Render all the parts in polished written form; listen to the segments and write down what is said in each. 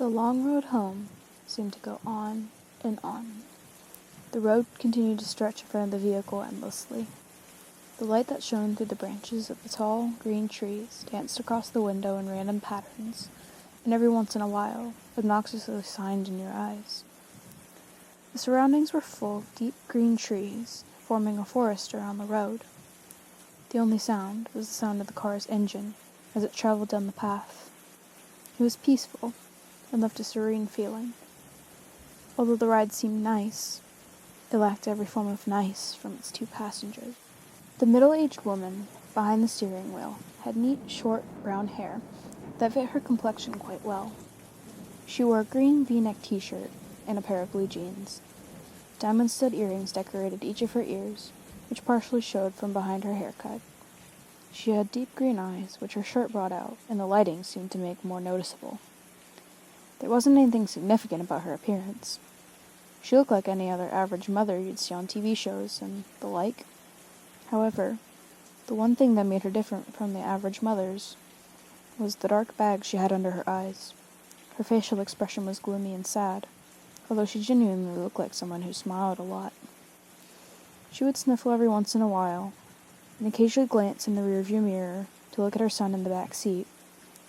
The long road home seemed to go on and on. The road continued to stretch in front of the vehicle endlessly. The light that shone through the branches of the tall, green trees danced across the window in random patterns, and every once in a while, obnoxiously shined in your eyes. The surroundings were full of deep green trees, forming a forest around the road. The only sound was the sound of the car's engine as it traveled down the path. It was peaceful and left a serene feeling. Although the ride seemed nice, it lacked every form of nice from its two passengers. The middle-aged woman behind the steering wheel had neat, short, brown hair that fit her complexion quite well. She wore a green V-neck t-shirt and a pair of blue jeans. Diamond stud earrings decorated each of her ears, which partially showed from behind her haircut. She had deep green eyes, which her shirt brought out, and the lighting seemed to make more noticeable. There wasn't anything significant about her appearance. She looked like any other average mother you'd see on TV shows and the like. However, the one thing that made her different from the average mothers was the dark bag she had under her eyes. Her facial expression was gloomy and sad, although she genuinely looked like someone who smiled a lot. She would sniffle every once in a while, and occasionally glance in the rearview mirror to look at her son in the back seat,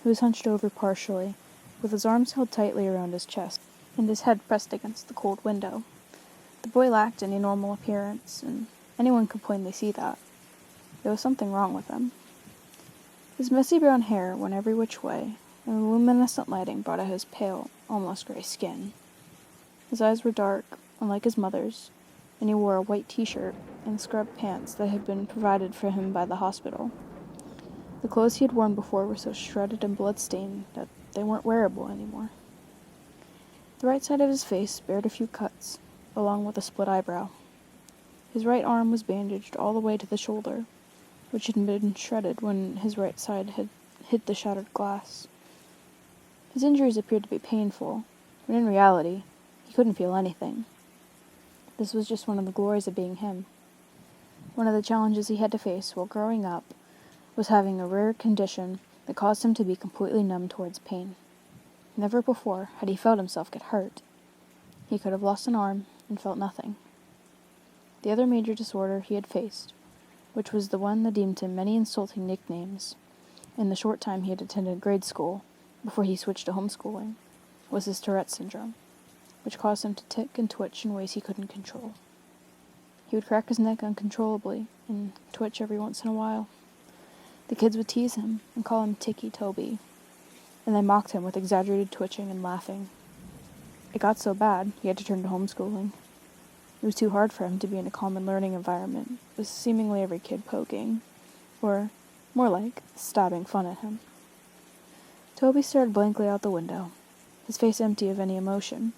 who was hunched over partially, with his arms held tightly around his chest, and his head pressed against the cold window. The boy lacked any normal appearance, and anyone could plainly see that. There was something wrong with him. His messy brown hair went every which way, and the luminescent lighting brought out his pale, almost gray skin. His eyes were dark, unlike his mother's, and he wore a white t-shirt and scrubbed pants that had been provided for him by the hospital. The clothes he had worn before were so shredded and blood-stained that they weren't wearable anymore. The right side of his face bared a few cuts, along with a split eyebrow. His right arm was bandaged all the way to the shoulder, which had been shredded when his right side had hit the shattered glass. His injuries appeared to be painful, when in reality, he couldn't feel anything. This was just one of the glories of being him. One of the challenges he had to face while growing up was having a rare condition that caused him to be completely numb towards pain. Never before had he felt himself get hurt. He could have lost an arm and felt nothing. The other major disorder he had faced, which was the one that deemed him many insulting nicknames in the short time he had attended grade school before he switched to homeschooling, was his Tourette's syndrome, which caused him to tick and twitch in ways he couldn't control. He would crack his neck uncontrollably and twitch every once in a while. The kids would tease him and call him Ticci Toby, and they mocked him with exaggerated twitching and laughing. It got so bad, he had to turn to homeschooling. It was too hard for him to be in a common learning environment, with seemingly every kid poking, or, more like, stabbing fun at him. Toby stared blankly out the window, his face empty of any emotion,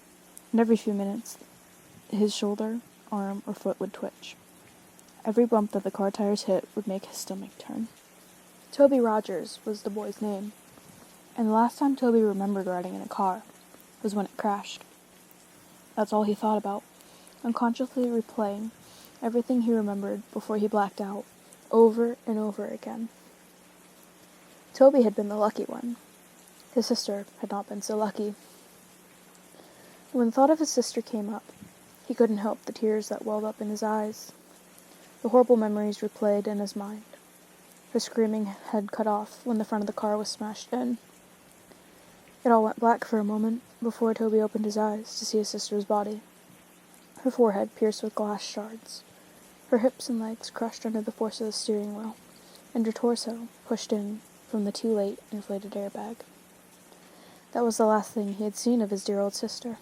and every few minutes, his shoulder, arm, or foot would twitch. Every bump that the car tires hit would make his stomach turn. Toby Rogers was the boy's name, and the last time Toby remembered riding in a car was when it crashed. That's all he thought about, unconsciously replaying everything he remembered before he blacked out, over and over again. Toby had been the lucky one. His sister had not been so lucky. When the thought of his sister came up, he couldn't help the tears that welled up in his eyes. The horrible memories replayed in his mind. Her screaming head cut off when the front of the car was smashed in. It all went black for a moment before Toby opened his eyes to see his sister's body. Her forehead pierced with glass shards, her hips and legs crushed under the force of the steering wheel, and her torso pushed in from the too late inflated airbag. That was the last thing he had seen of his dear old sister.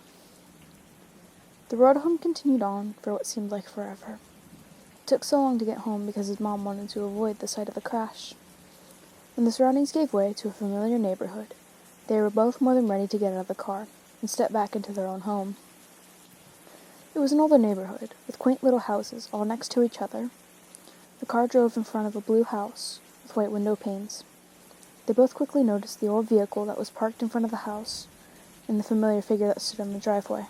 The road home continued on for what seemed like forever. It took so long to get home because his mom wanted to avoid the sight of the crash. When the surroundings gave way to a familiar neighborhood, they were both more than ready to get out of the car and step back into their own home. It was an older neighborhood, with quaint little houses all next to each other. The car drove in front of a blue house with white window panes. They both quickly noticed the old vehicle that was parked in front of the house and the familiar figure that stood in the driveway.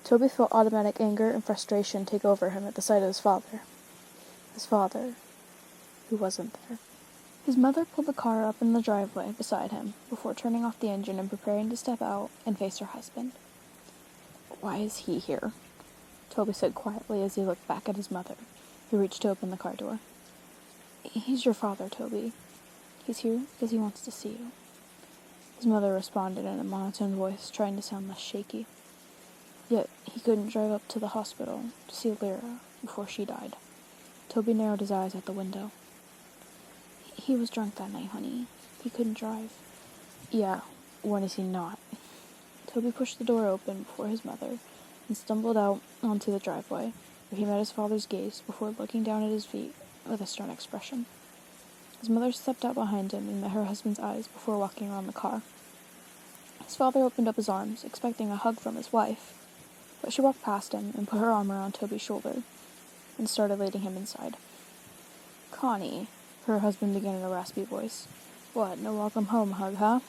Toby felt automatic anger and frustration take over him at the sight of his father, who wasn't there. His mother pulled the car up in the driveway beside him before turning off the engine and preparing to step out and face her husband. "Why is he here?" Toby said quietly as he looked back at his mother, who reached to open the car door. "He's your father, Toby. He's here because he wants to see you." His mother responded in a monotone voice, trying to sound less shaky. Yet he couldn't drive up to the hospital to see Lyra before she died. Toby narrowed his eyes at the window. "He was drunk that night, honey. He couldn't drive." "Yeah, when is he not?" Toby pushed the door open before his mother and stumbled out onto the driveway, where he met his father's gaze before looking down at his feet with a stern expression. His mother stepped out behind him and met her husband's eyes before walking around the car. His father opened up his arms, expecting a hug from his wife, but she walked past him and put her arm around Toby's shoulder and started leading him inside. "Connie," her husband began in a raspy voice. "What, no welcome home hug, huh?"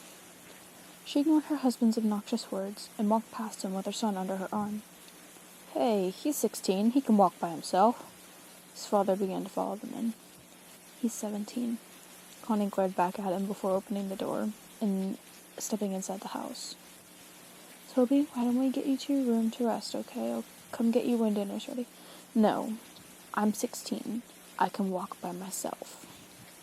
She ignored her husband's obnoxious words and walked past him with her son under her arm. "Hey, he's 16. He can walk by himself." His father began to follow them in. "He's 17. Connie glared back at him before opening the door and stepping inside the house. "Toby, why don't we get you to your room to rest, okay? I'll come get you when dinner's ready." "No, I'm 16. I can walk by myself,"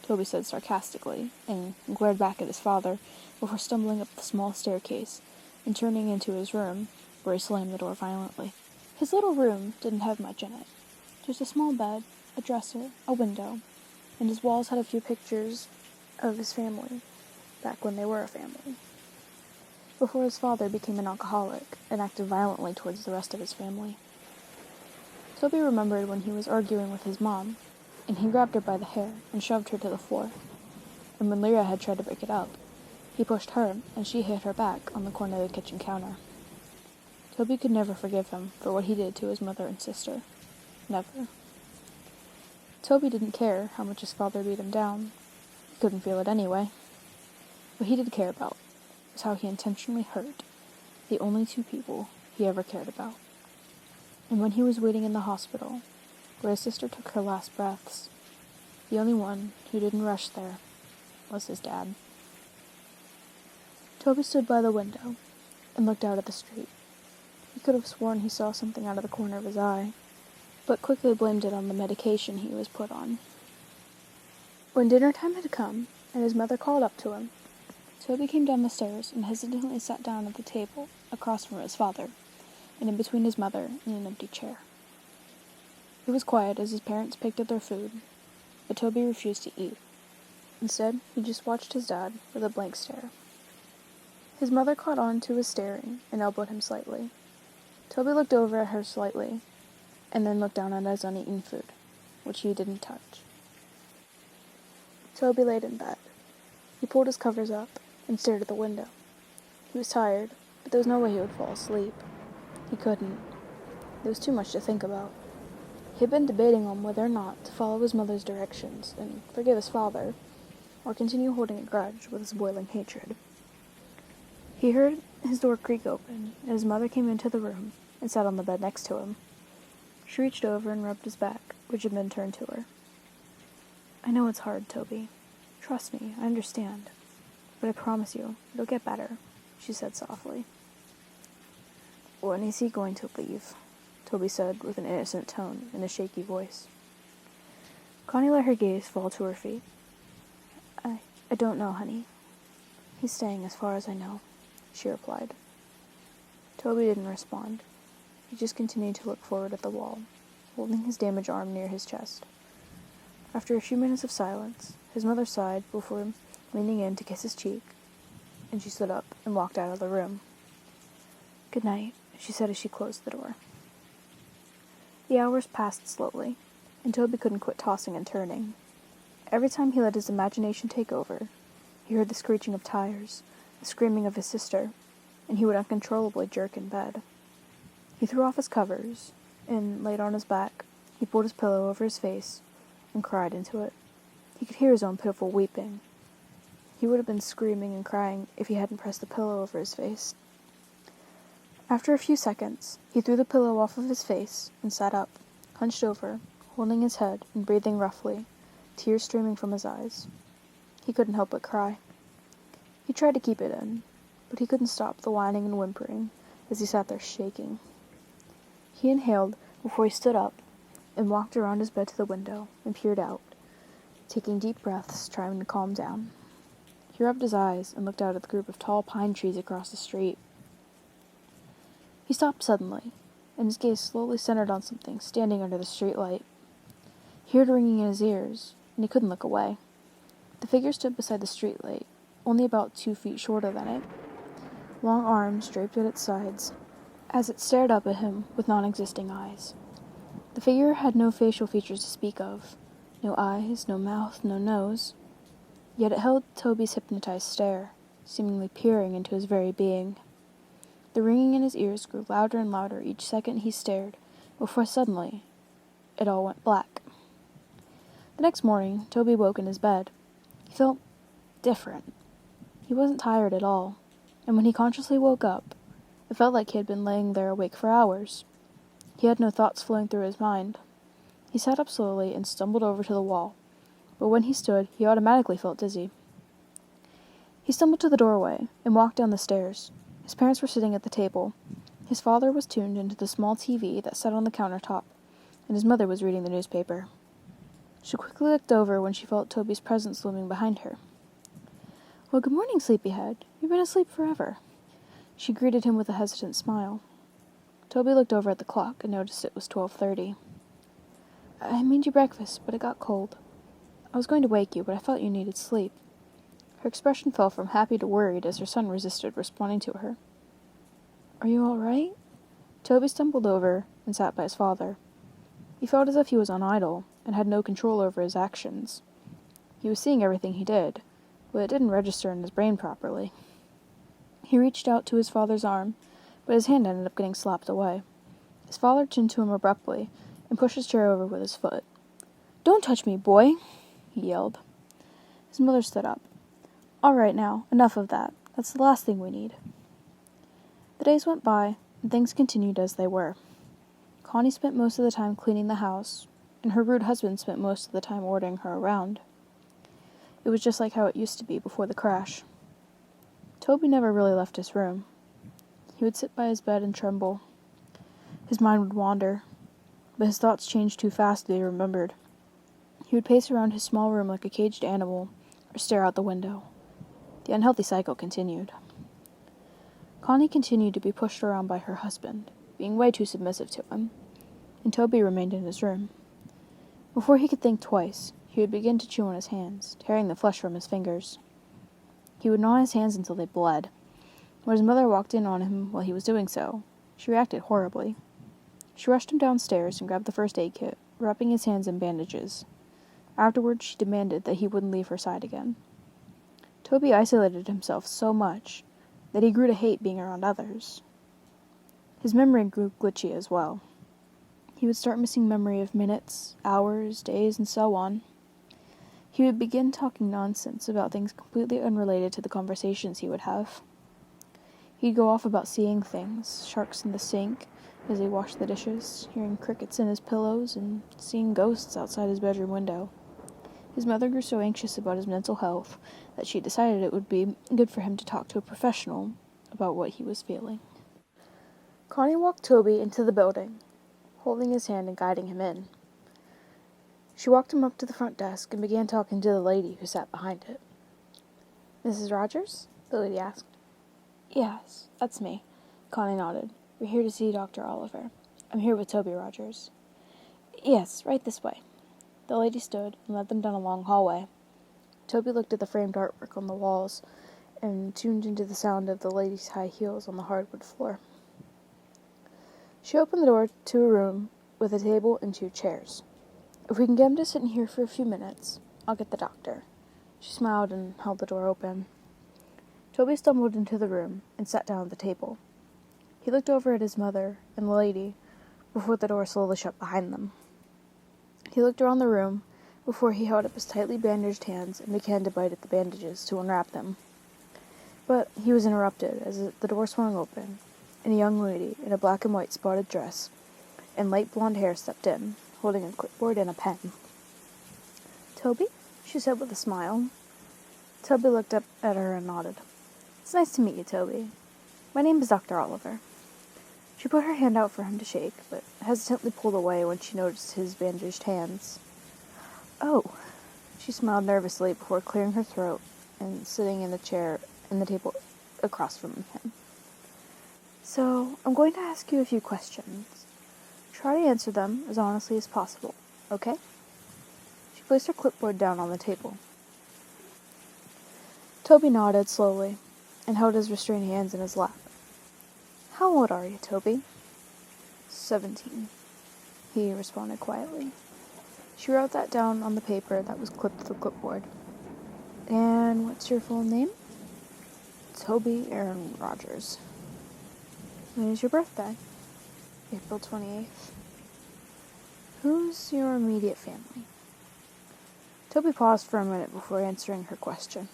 Toby said sarcastically, and glared back at his father before stumbling up the small staircase and turning into his room, where he slammed the door violently. His little room didn't have much in it. Just a small bed, a dresser, a window, and his walls had a few pictures of his family, back when they were a family, before his father became an alcoholic and acted violently towards the rest of his family. Toby remembered when he was arguing with his mom, and he grabbed her by the hair and shoved her to the floor. And when Lyra had tried to break it up, he pushed her, and she hit her back on the corner of the kitchen counter. Toby could never forgive him for what he did to his mother and sister. Never. Toby didn't care how much his father beat him down. He couldn't feel it anyway. What he did care about was how he intentionally hurt the only two people he ever cared about. And when he was waiting in the hospital, where his sister took her last breaths, the only one who didn't rush there was his dad. Toby stood by the window and looked out at the street. He could have sworn he saw something out of the corner of his eye, but quickly blamed it on the medication he was put on. When dinner time had come, and his mother called up to him, Toby came down the stairs and hesitantly sat down at the table across from his father, and in between his mother and an empty chair. It was quiet as his parents picked at their food, but Toby refused to eat. Instead, he just watched his dad with a blank stare. His mother caught on to his staring and elbowed him slightly. Toby looked over at her slightly, and then looked down at his uneaten food, which he didn't touch. Toby laid in bed. He pulled his covers up and stared at the window. He was tired, but there was no way he would fall asleep. He couldn't. There was too much to think about. He had been debating on whether or not to follow his mother's directions and forgive his father, or continue holding a grudge with his boiling hatred. He heard his door creak open, and his mother came into the room and sat on the bed next to him. She reached over and rubbed his back, which had been turned to her. "I know it's hard, Toby. Trust me, I understand. But I promise you, it'll get better," she said softly. "When is he going to leave?" Toby said with an innocent tone and a shaky voice. Connie let her gaze fall to her feet. I don't know, honey. He's staying as far as I know," she replied. Toby didn't respond. He just continued to look forward at the wall, holding his damaged arm near his chest. After a few minutes of silence, his mother sighed before leaning in to kiss his cheek, and she stood up and walked out of the room. "Good night," she said as she closed the door. The hours passed slowly, and Toby couldn't quit tossing and turning. Every time he let his imagination take over, he heard the screeching of tires, the screaming of his sister, and he would uncontrollably jerk in bed. He threw off his covers, and, laid on his back, he pulled his pillow over his face and cried into it. He could hear his own pitiful weeping. He would have been screaming and crying if he hadn't pressed the pillow over his face. After a few seconds, he threw the pillow off of his face and sat up, hunched over, holding his head and breathing roughly, tears streaming from his eyes. He couldn't help but cry. He tried to keep it in, but he couldn't stop the whining and whimpering as he sat there shaking. He inhaled before he stood up and walked around his bed to the window and peered out, taking deep breaths, trying to calm down. He rubbed his eyes and looked out at the group of tall pine trees across the street. He stopped suddenly, and his gaze slowly centered on something standing under the streetlight. He heard ringing in his ears, and he couldn't look away. The figure stood beside the streetlight, only about 2 feet shorter than it, long arms draped at its sides, as it stared up at him with non-existing eyes. The figure had no facial features to speak of, no eyes, no mouth, no nose, yet it held Toby's hypnotized stare, seemingly peering into his very being. The ringing in his ears grew louder and louder each second he stared, before suddenly it all went black. The next morning, Toby woke in his bed. He felt different. He wasn't tired at all, and when he consciously woke up, it felt like he had been laying there awake for hours. He had no thoughts flowing through his mind. He sat up slowly and stumbled over to the wall, but when he stood, he automatically felt dizzy. He stumbled to the doorway and walked down the stairs. His parents were sitting at the table. His father was tuned into the small TV that sat on the countertop, and his mother was reading the newspaper. She quickly looked over when she felt Toby's presence looming behind her. "Well, good morning, sleepyhead. You've been asleep forever." She greeted him with a hesitant smile. Toby looked over at the clock and noticed it was 12:30. "I made you breakfast, but it got cold. I was going to wake you, but I felt you needed sleep." Her expression fell from happy to worried as her son resisted responding to her. "Are you all right?" Toby stumbled over and sat by his father. He felt as if he was on idle and had no control over his actions. He was seeing everything he did, but it didn't register in his brain properly. He reached out to his father's arm, but his hand ended up getting slapped away. His father turned to him abruptly and pushed his chair over with his foot. "Don't touch me, boy!" he yelled. His mother stood up. "All right now, enough of that. That's the last thing we need." The days went by, and things continued as they were. Connie spent most of the time cleaning the house, and her rude husband spent most of the time ordering her around. It was just like how it used to be before the crash. Toby never really left his room. He would sit by his bed and tremble. His mind would wander, but his thoughts changed too fast to be remembered. He would pace around his small room like a caged animal, or stare out the window. The unhealthy cycle continued. Connie continued to be pushed around by her husband, being way too submissive to him, and Toby remained in his room. Before he could think twice, he would begin to chew on his hands, tearing the flesh from his fingers. He would gnaw his hands until they bled. When his mother walked in on him while he was doing so, she reacted horribly. She rushed him downstairs and grabbed the first aid kit, wrapping his hands in bandages. Afterwards, she demanded that he wouldn't leave her side again. Toby isolated himself so much that he grew to hate being around others. His memory grew glitchy as well. He would start missing memory of minutes, hours, days, and so on. He would begin talking nonsense about things completely unrelated to the conversations he would have. He'd go off about seeing things, sharks in the sink as he washed the dishes, hearing crickets in his pillows, and seeing ghosts outside his bedroom window. His mother grew so anxious about his mental health that she decided it would be good for him to talk to a professional about what he was feeling. Connie walked Toby into the building, holding his hand and guiding him in. She walked him up to the front desk and began talking to the lady who sat behind it. "Mrs. Rogers?" the lady asked. "Yes, that's me," Connie nodded. "We're here to see Dr. Oliver. I'm here with Toby Rogers." "Yes, right this way." The lady stood and led them down a long hallway. Toby looked at the framed artwork on the walls and tuned into the sound of the lady's high heels on the hardwood floor. She opened the door to a room with a table and 2 chairs. "If we can get him to sit in here for a few minutes, I'll get the doctor." She smiled and held the door open. Toby stumbled into the room and sat down at the table. He looked over at his mother and the lady before the door slowly shut behind them. He looked around the room before he held up his tightly bandaged hands and began to bite at the bandages to unwrap them. But he was interrupted as the door swung open, and a young lady in a black and white spotted dress and light blonde hair stepped in, holding a clipboard and a pen. "Toby?" she said with a smile. Toby looked up at her and nodded. It's nice to meet you, Toby. My name is Dr. Oliver. She put her hand out for him to shake, but hesitantly pulled away when she noticed his bandaged hands. Oh, she smiled nervously before clearing her throat and sitting in the chair in the table across from him. So, I'm going to ask you a few questions. Try to answer them as honestly as possible, okay? She placed her clipboard down on the table. Toby nodded slowly and held his restrained hands in his lap. How old are you, Toby? 17, he responded quietly. She wrote that down on the paper that was clipped to the clipboard. And what's your full name? Toby Aaron Rogers. When is your birthday? April 28th. Who's your immediate family? Toby paused for a minute before answering her question.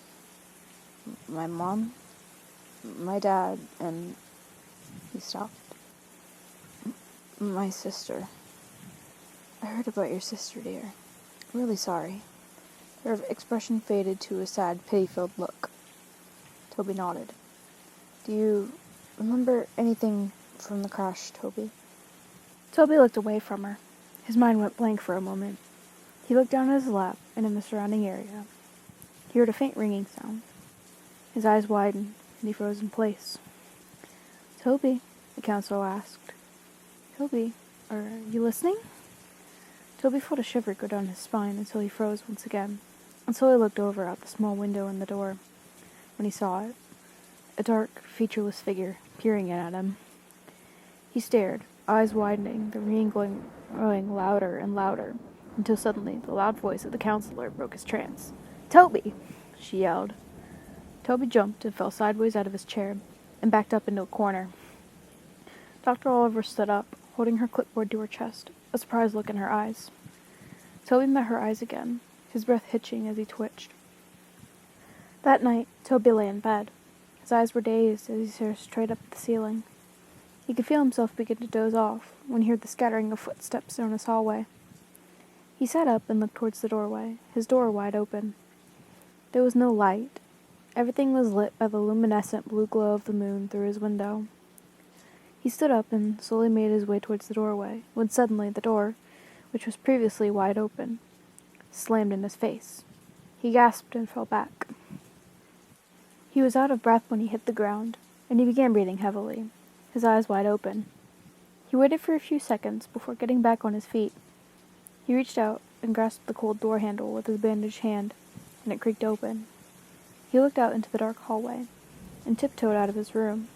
My mom, my dad, and... He stopped. My sister. I heard about your sister, dear. I'm really sorry. Her expression faded to a sad, pity-filled look. Toby nodded. Do you remember anything from the crash, Toby? Toby looked away from her. His mind went blank for a moment. He looked down at his lap and in the surrounding area. He heard a faint ringing sound. His eyes widened, and he froze in place. Toby, the counselor asked. Toby, are you listening? Toby felt a shiver go down his spine until he froze once again, until he looked over out the small window in the door. When he saw it, a dark, featureless figure peering in at him. He stared, eyes widening, the ringing growing louder and louder, until suddenly the loud voice of the counselor broke his trance. Toby! She yelled. Toby jumped and fell sideways out of his chair and backed up into a corner. Dr. Oliver stood up, holding her clipboard to her chest, a surprised look in her eyes. Toby met her eyes again, his breath hitching as he twitched. That night, Toby lay in bed. His eyes were dazed as he stared straight up at the ceiling. He could feel himself begin to doze off when he heard the scattering of footsteps down his hallway. He sat up and looked towards the doorway, his door wide open. There was no light. Everything was lit by the luminescent blue glow of the moon through his window. He stood up and slowly made his way towards the doorway, when suddenly the door, which was previously wide open, slammed in his face. He gasped and fell back. He was out of breath when he hit the ground, and he began breathing heavily, his eyes wide open. He waited for a few seconds before getting back on his feet. He reached out and grasped the cold door handle with his bandaged hand, and it creaked open. He looked out into the dark hallway, and tiptoed out of his room.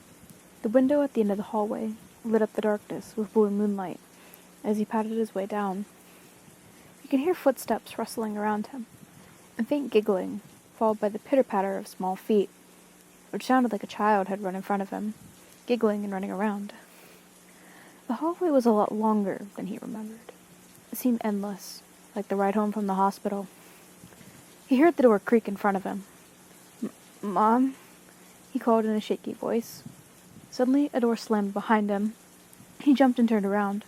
The window at the end of the hallway lit up the darkness with blue moonlight as he patted his way down. He could hear footsteps rustling around him, and faint giggling, followed by the pitter-patter of small feet, which sounded like a child had run in front of him, giggling and running around. The hallway was a lot longer than he remembered. It seemed endless, like the ride home from the hospital. He heard the door creak in front of him. Mom? He called in a shaky voice. Suddenly, a door slammed behind him. He jumped and turned around.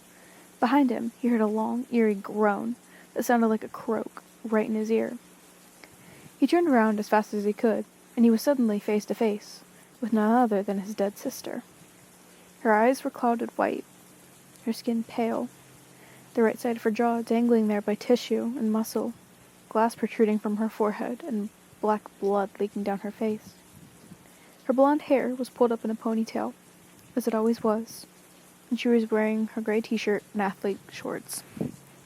Behind him, he heard a long, eerie groan that sounded like a croak right in his ear. He turned around as fast as he could, and he was suddenly face to face with none other than his dead sister. Her eyes were clouded white, her skin pale, the right side of her jaw dangling there by tissue and muscle, glass protruding from her forehead, and black blood leaking down her face. Her blonde hair was pulled up in a ponytail, as it always was, and she was wearing her gray t-shirt and athlete shorts,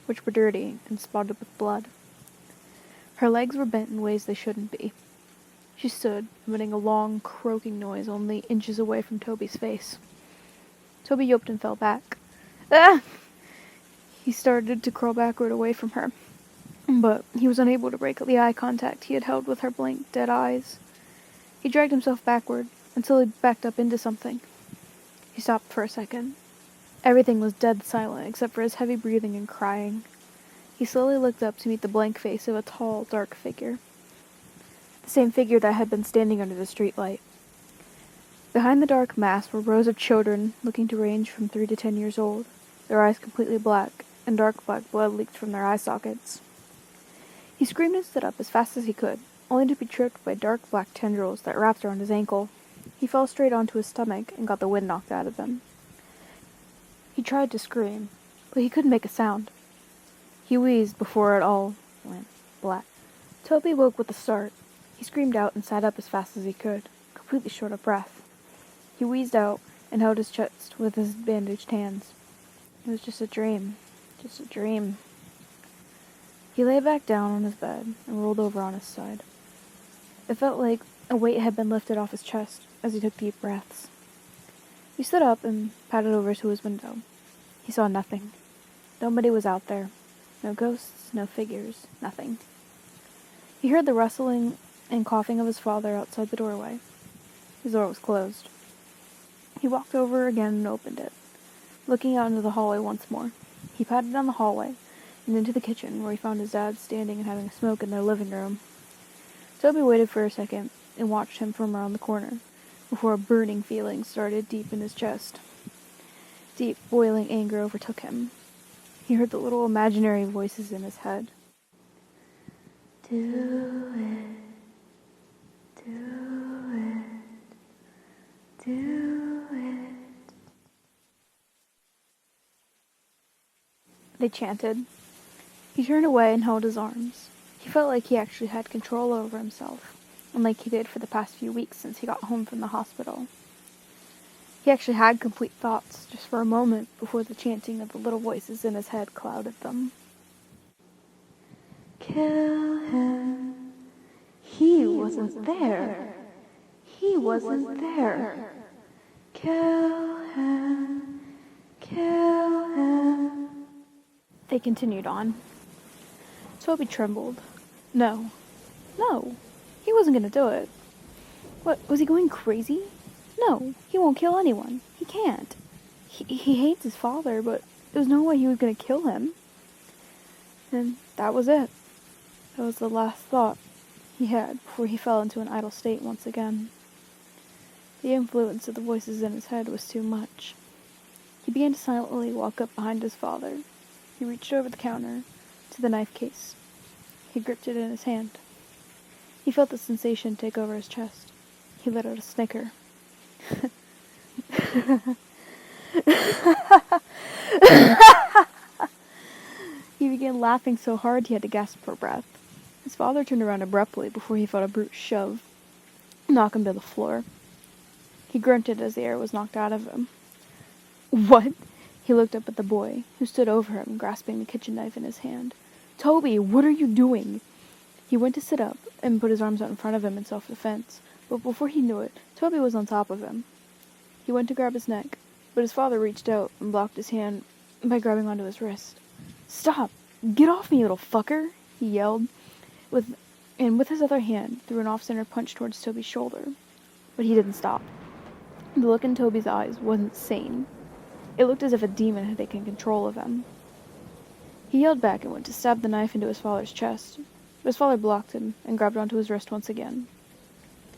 which were dirty and spotted with blood. Her legs were bent in ways they shouldn't be. She stood, emitting a long, croaking noise only inches away from Toby's face. Toby yelped and fell back. Ah! He started to crawl backward away from her, but he was unable to break the eye contact he had held with her blank, dead eyes. He dragged himself backward until he backed up into something. He stopped for a second. Everything was dead silent except for his heavy breathing and crying. He slowly looked up to meet the blank face of a tall, dark figure. The same figure that had been standing under the streetlight. Behind the dark mass were rows of children looking to range from 3 to 10 years old, their eyes completely black, and dark black blood leaked from their eye sockets. He screamed and stood up as fast as he could, only to be tripped by dark black tendrils that wrapped around his ankle. He fell straight onto his stomach and got the wind knocked out of him. He tried to scream, but he couldn't make a sound. He wheezed before it all went black. Toby woke with a start. He screamed out and sat up as fast as he could, completely short of breath. He wheezed out and held his chest with his bandaged hands. It was just a dream. Just a dream. He lay back down on his bed and rolled over on his side. It felt like a weight had been lifted off his chest as he took deep breaths. He stood up and padded over to his window. He saw nothing. Nobody was out there. No ghosts, no figures, nothing. He heard the rustling and coughing of his father outside the doorway. His door was closed. He walked over again and opened it, looking out into the hallway once more. He padded down the hallway and into the kitchen, where he found his dad standing and having a smoke in their living room. Toby waited for a second and watched him from around the corner, before a burning feeling started deep in his chest. Deep, boiling anger overtook him. He heard the little imaginary voices in his head. Do it, do it, do it. They chanted. He turned away and held his arms. He felt like he actually had control over himself, unlike he did for the past few weeks since he got home from the hospital. He actually had complete thoughts just for a moment before the chanting of the little voices in his head clouded them. Kill him. He wasn't there. He wasn't there. Kill him. Kill him. They continued on. Toby trembled. No, he wasn't going to do it. What, was he going crazy? No, he won't kill anyone. He can't. He hates his father, but there's no way he was going to kill him. And that was it. That was the last thought he had before he fell into an idle state once again. The influence of the voices in his head was too much. He began to silently walk up behind his father. He reached over the counter to the knife case. He gripped it in his hand. He felt the sensation take over his chest. He let out a snicker. He began laughing so hard he had to gasp for breath. His father turned around abruptly before he felt a brute shove knock him to the floor. He grunted as the air was knocked out of him. What? He looked up at the boy, who stood over him, grasping the kitchen knife in his hand. Toby, what are you doing? He went to sit up and put his arms out in front of him in self-defense, but before he knew it, Toby was on top of him. He went to grab his neck, but his father reached out and blocked his hand by grabbing onto his wrist. Stop! Get off me, you little fucker! He yelled, with his other hand threw an off-center punch towards Toby's shoulder. But he didn't stop. The look in Toby's eyes wasn't sane. It looked as if a demon had taken control of him. He yelled back and went to stab the knife into his father's chest, but his father blocked him and grabbed onto his wrist once again.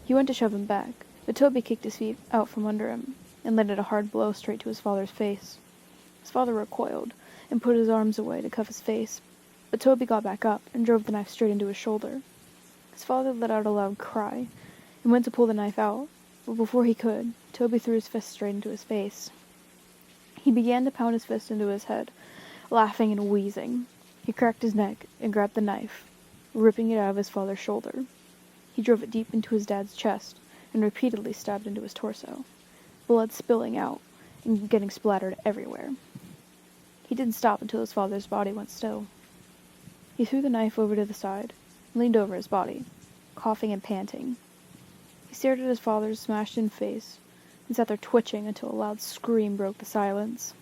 He went to shove him back, but Toby kicked his feet out from under him and landed a hard blow straight to his father's face. His father recoiled and put his arms away to cuff his face, but Toby got back up and drove the knife straight into his shoulder. His father let out a loud cry and went to pull the knife out, but before he could, Toby threw his fist straight into his face. He began to pound his fist into his head, laughing and wheezing. He cracked his neck and grabbed the knife, ripping it out of his father's shoulder. He drove it deep into his dad's chest and repeatedly stabbed into his torso, blood spilling out and getting splattered everywhere. He didn't stop until his father's body went still. He threw the knife over to the side and leaned over his body, coughing and panting. He stared at his father's smashed-in face and sat there twitching until a loud scream broke the silence.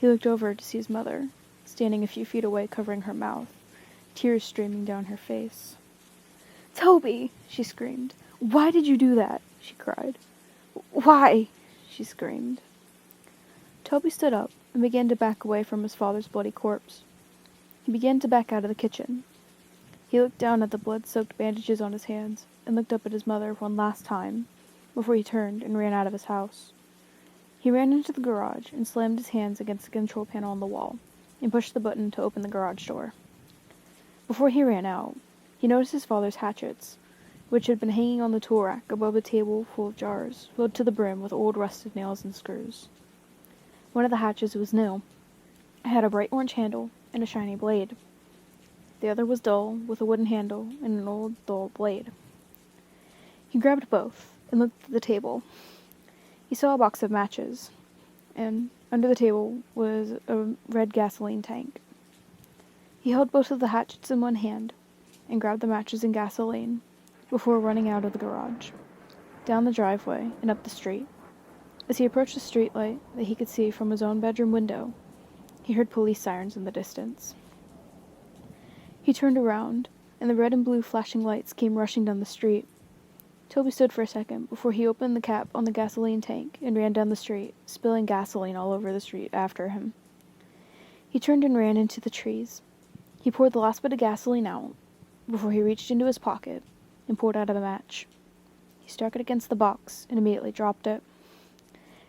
He looked over to see his mother, standing a few feet away covering her mouth, tears streaming down her face. "Toby!" she screamed. "Why did you do that?" she cried. "Why?" she screamed. Toby stood up and began to back away from his father's bloody corpse. He began to back out of the kitchen. He looked down at the blood-soaked bandages on his hands and looked up at his mother one last time before he turned and ran out of his house. He ran into the garage and slammed his hands against the control panel on the wall and pushed the button to open the garage door. Before he ran out, He noticed his father's hatchets, which had been hanging on the tool rack above a table full of jars, filled to the brim with old rusted nails and screws. One of the hatchets was new. It had a bright orange handle and a shiny blade. The other was dull, with a wooden handle and an old, dull blade. He grabbed both and looked at the table. He saw a box of matches, and under the table was a red gasoline tank. He held both of the hatchets in one hand and grabbed the matches and gasoline before running out of the garage, down the driveway and up the street. As he approached the streetlight that he could see from his own bedroom window, he heard police sirens in the distance. He turned around, and the red and blue flashing lights came rushing down the street. Toby stood for a second before he opened the cap on the gasoline tank and ran down the street, spilling gasoline all over the street after him. He turned and ran into the trees. He poured the last bit of gasoline out before he reached into his pocket and pulled out a match. He struck it against the box and immediately dropped it.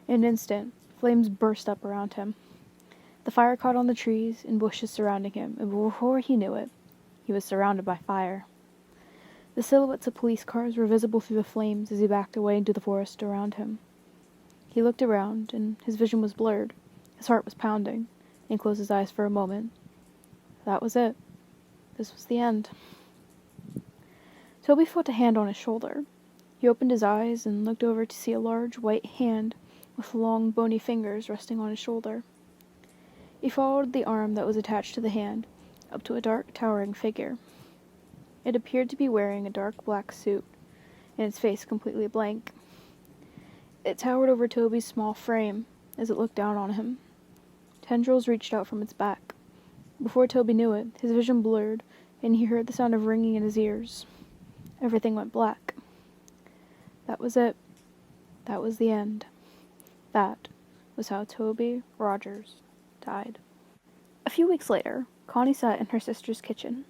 In an instant, flames burst up around him. The fire caught on the trees and bushes surrounding him, and before he knew it, he was surrounded by fire. The silhouettes of police cars were visible through the flames as he backed away into the forest around him. He looked around, and his vision was blurred. His heart was pounding, and he closed his eyes for a moment. That was it. This was the end. Toby felt a hand on his shoulder. He opened his eyes and looked over to see a large white hand with long, bony fingers resting on his shoulder. He followed the arm that was attached to the hand up to a dark, towering figure. It appeared to be wearing a dark black suit, and its face completely blank. It towered over Toby's small frame as it looked down on him. Tendrils reached out from its back. Before Toby knew it, his vision blurred, and he heard the sound of ringing in his ears. Everything went black. That was it. That was the end. That was how Toby Rogers died. A few weeks later, Connie sat in her sister's kitchen.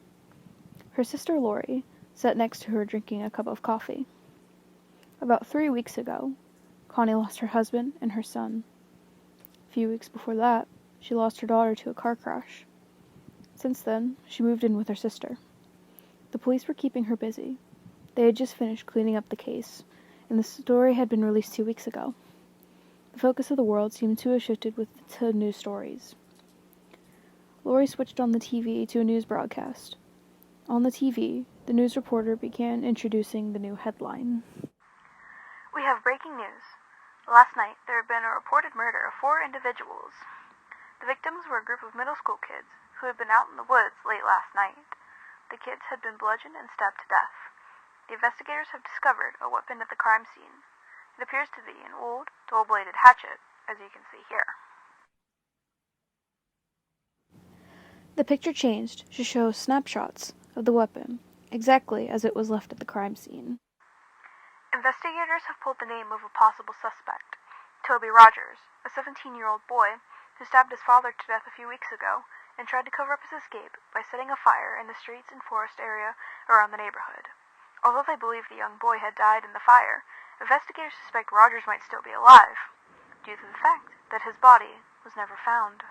Her sister Lori sat next to her drinking a cup of coffee. About 3 weeks ago, Connie lost her husband and her son. A few weeks before that, she lost her daughter to a car crash. Since then, she moved in with her sister. The police were keeping her busy. They had just finished cleaning up the case, and the story had been released 2 weeks ago. The focus of the world seemed to have shifted to news stories. Lori switched on the TV to a news broadcast. On the TV, the news reporter began introducing the new headline. We have breaking news. Last night, there had been a reported murder of 4 individuals. The victims were a group of middle school kids who had been out in the woods late last night. The kids had been bludgeoned and stabbed to death. The investigators have discovered a weapon at the crime scene. It appears to be an old, dull-bladed hatchet, as you can see here. The picture changed to show snapshots of the weapon, exactly as it was left at the crime scene. Investigators have pulled the name of a possible suspect, Toby Rogers, a 17-year-old boy who stabbed his father to death a few weeks ago and tried to cover up his escape by setting a fire in the streets and forest area around the neighborhood. Although they believe the young boy had died in the fire, investigators suspect Rogers might still be alive, due to the fact that his body was never found.